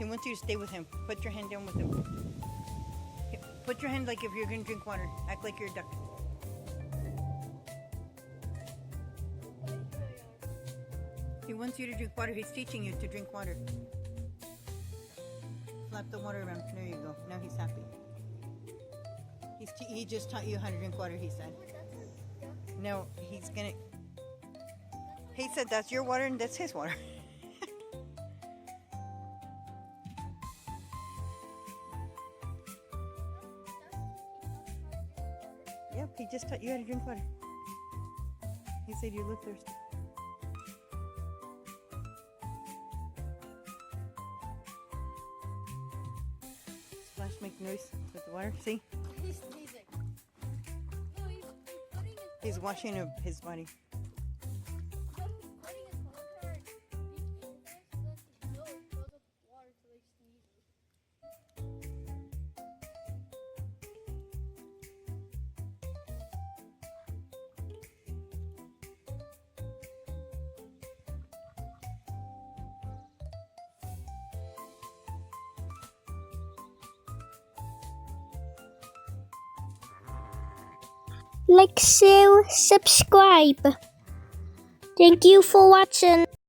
He wants you to stay with him. Put your hand down with him. Put your hand like if you're going to drink water. Act like you're a duck. He wants you to drink water. He's teaching you to drink water. Flap the water around. There you go. Now he's happy. He just taught you how to drink water, he said. No, he's going to... He said that's your water and that's his water. Yep, he just taught you how to drink water. He said you look thirsty. Splash, make noise with the water. See? He's sneezing. No, he's putting his... He's washing his body. No, he's putting his phone card between his so that his nose fills up with water so he sneezes. Like, share, subscribe. Thank you for watching.